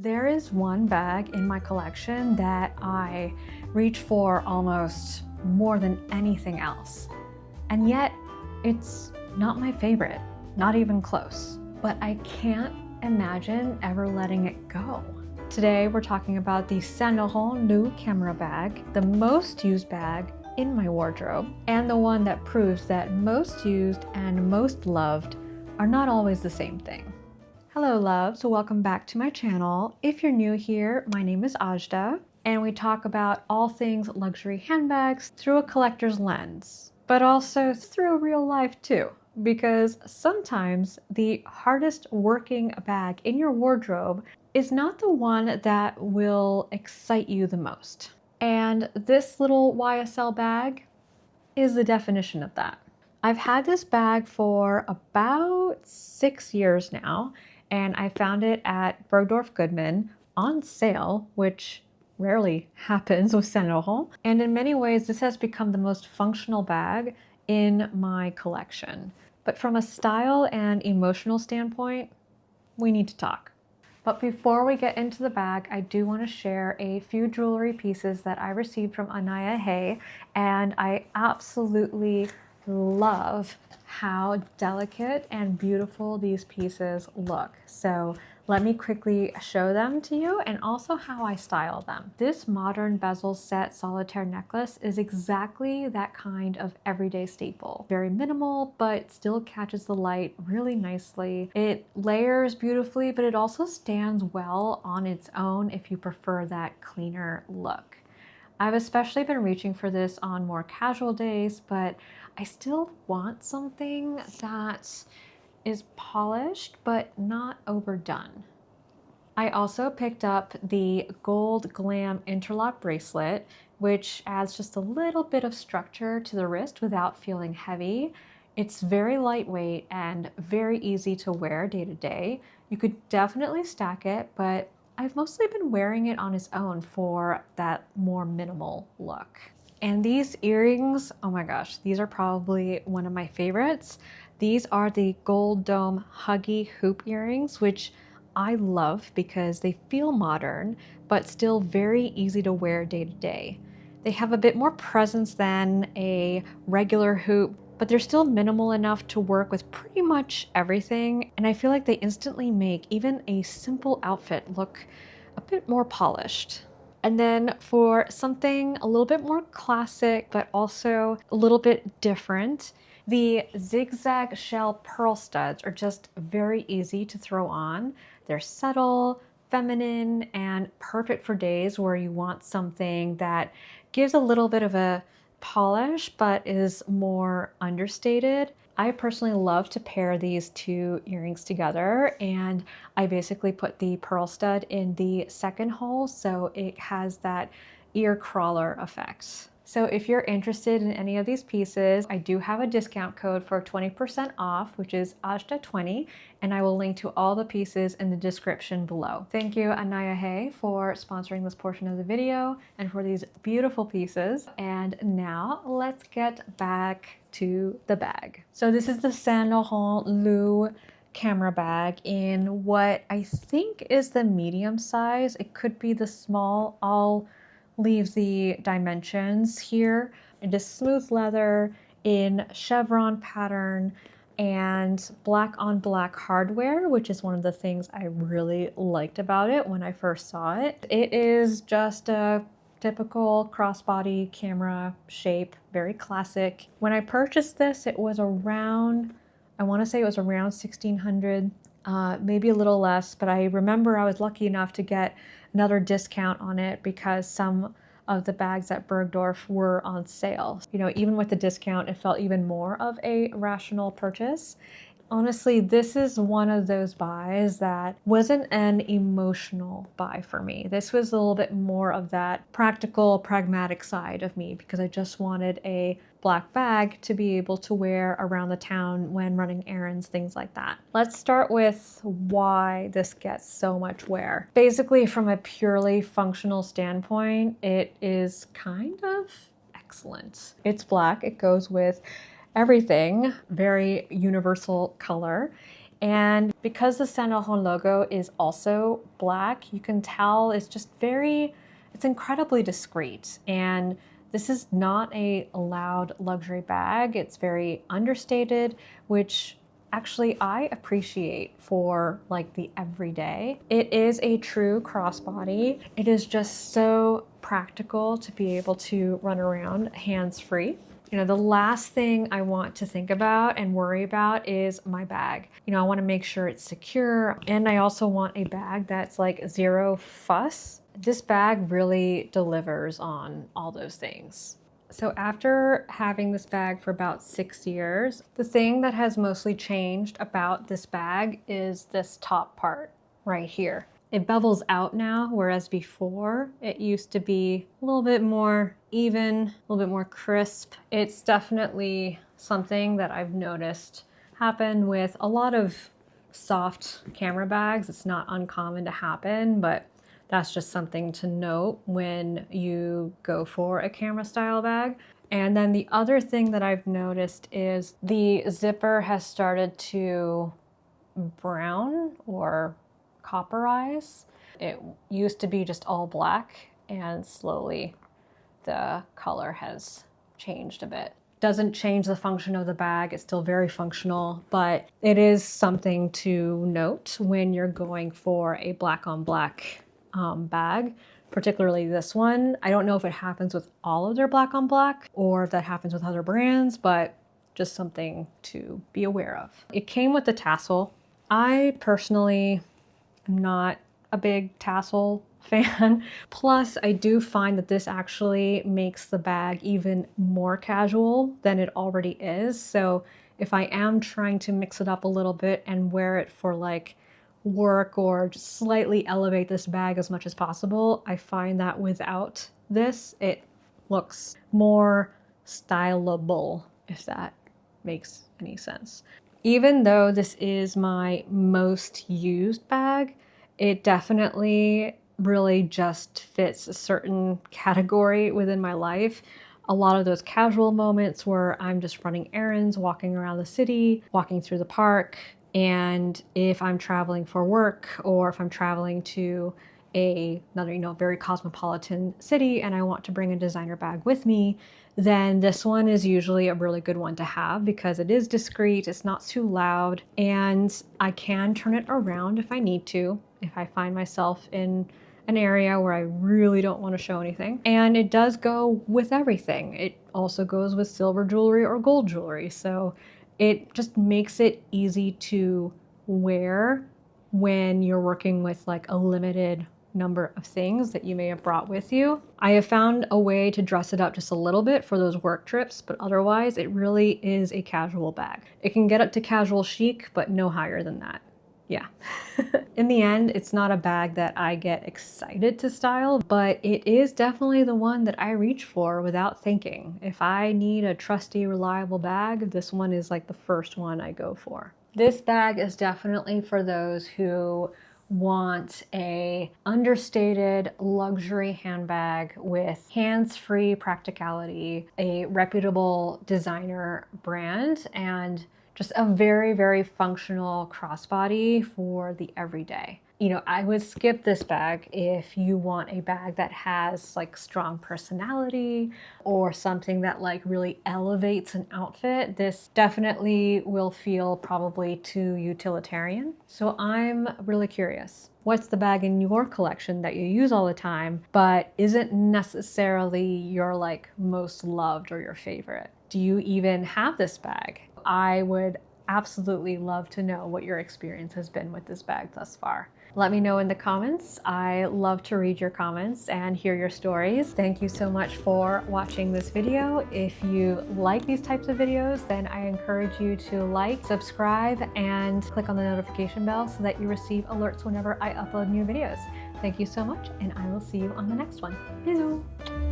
There is one bag in my collection that I reach for almost more than anything else. And yet, it's not my favorite, not even close. But I can't imagine ever letting it go. Today, we're talking about the Saint Laurent Lou Camera Bag, the most used bag in my wardrobe, and the one that proves that most used and most loved are not always the same thing. Hello loves, welcome back to my channel. If you're new here, my name is Ajda, and we talk about all things luxury handbags through a collector's lens, but also through real life too, because sometimes the hardest working bag in your wardrobe is not the one that will excite you the most. And this little YSL bag is the definition of that. I've had this bag for about 6 years now, and I found it at Bergdorf Goodman on sale, which rarely happens with Saint Laurent. And in many ways, this has become the most functional bag in my collection. But from a style and emotional standpoint, we need to talk. But before we get into the bag, I do want to share a few jewelry pieces that I received from Ania Haie, and I absolutely love how delicate and beautiful these pieces look. So let me quickly show them to you and also how I style them. This modern bezel set solitaire necklace is exactly that kind of everyday staple. Very minimal, but still catches the light really nicely. It layers beautifully, but it also stands well on its own if you prefer that cleaner look. I've especially been reaching for this on more casual days, but I still want something that is polished but not overdone. I also picked up the Gold Glam interlock bracelet, which adds just a little bit of structure to the wrist without feeling heavy. It's very lightweight and very easy to wear day to day. You could definitely stack it, but I've mostly been wearing it on its own for that more minimal look. And these earrings, oh my gosh, these are probably one of my favorites. These are the Gold Dome Huggy Hoop earrings, which I love because they feel modern, but still very easy to wear day to day. They have a bit more presence than a regular hoop, but they're still minimal enough to work with pretty much everything. And I feel like they instantly make even a simple outfit look a bit more polished. And then for something a little bit more classic, but also a little bit different, the zigzag shell pearl studs are just very easy to throw on. They're subtle, feminine, and perfect for days where you want something that gives a little bit of a polish, but is more understated. I personally love to pair these two earrings together, and I basically put the pearl stud in the second hole so it has that ear crawler effect. So if you're interested in any of these pieces, I do have a discount code for 20% off, which is AJDA20, and I will link to all the pieces in the description below. Thank you, Ania Haie, for sponsoring this portion of the video and for these beautiful pieces. And now let's get back to the bag. So this is the Saint Laurent Lou Camera Bag in what I think is the medium size. It could be the small. I'll leave the dimensions here. It is smooth leather in chevron pattern and black on black hardware, which is one of the things I really liked about it when I first saw it. It is just a typical crossbody camera shape, very classic. When I purchased this, it was around, I want to say it was around $1,600, maybe a little less, but I remember I was lucky enough to get another discount on it because some of the bags at Bergdorf were on sale. You know, even with the discount, it felt even more of a rational purchase. Honestly, this is one of those buys that wasn't an emotional buy for me. This was a little bit more of that practical, pragmatic side of me because I just wanted a black bag to be able to wear around the town when running errands, things like that. Let's start with why this gets so much wear. Basically, from a purely functional standpoint, it is kind of excellent. It's black, it goes with everything, very universal color. And because the Saint Laurent logo is also black, you can tell it's incredibly discreet. And this is not a loud luxury bag. It's very understated, which actually I appreciate for like the everyday. It is a true crossbody. It is just so practical to be able to run around hands-free. You know, the last thing I want to think about and worry about is my bag. You know, I want to make sure it's secure, and I also want a bag that's like zero fuss. This bag really delivers on all those things. So after having this bag for about 6 years, the thing that has mostly changed about this bag is this top part right here. It bevels out now, whereas before it used to be a little bit more even, a little bit more crisp. It's definitely something that I've noticed happen with a lot of soft camera bags. It's not uncommon to happen, but that's just something to note when you go for a camera style bag. And then the other thing that I've noticed is the zipper has started to brown or copperize. It used to be just all black, and slowly the color has changed a bit. Doesn't change the function of the bag. It's still very functional, but it is something to note when you're going for a black on black bag, particularly this one. I don't know if it happens with all of their black on black or if that happens with other brands, but just something to be aware of. It came with the tassel. I personally am not a big tassel fan. Plus, I do find that this actually makes the bag even more casual than it already is. So if I am trying to mix it up a little bit and wear it for like work or just slightly elevate this bag as much as possible, I find that without this, it looks more stylable, if that makes any sense. Even though this is my most used bag, it definitely really just fits a certain category within my life. A lot of those casual moments where I'm just running errands, walking around the city, walking through the park, and if I'm traveling for work or if I'm traveling to another, very cosmopolitan city and I want to bring a designer bag with me, then this one is usually a really good one to have because it is discreet, it's not too loud, and I can turn it around if I need to, if I find myself in an area where I really don't want to show anything. And it does go with everything. It also goes with silver jewelry or gold jewelry. So it just makes it easy to wear when you're working with like a limited number of things that you may have brought with you. I have found a way to dress it up just a little bit for those work trips, but otherwise it really is a casual bag. It can get up to casual chic, but no higher than that. Yeah. In the end, it's not a bag that I get excited to style, but it is definitely the one that I reach for without thinking. If I need a trusty, reliable bag, this one is like the first one I go for. This bag is definitely for those who want a understated luxury handbag with hands-free practicality, a reputable designer brand, and just a very, very functional crossbody for the everyday. I would skip this bag if you want a bag that has like strong personality or something that like really elevates an outfit. This definitely will feel probably too utilitarian. So I'm really curious. What's the bag in your collection that you use all the time, but isn't necessarily your like most loved or your favorite? Do you even have this bag? I would absolutely love to know what your experience has been with this bag thus far. Let me know in the comments. I love to read your comments and hear your stories. Thank you so much for watching this video. If you like these types of videos, then I encourage you to like, subscribe, and click on the notification bell so that you receive alerts whenever I upload new videos. Thank you so much, and I will see you on the next one. Bisous!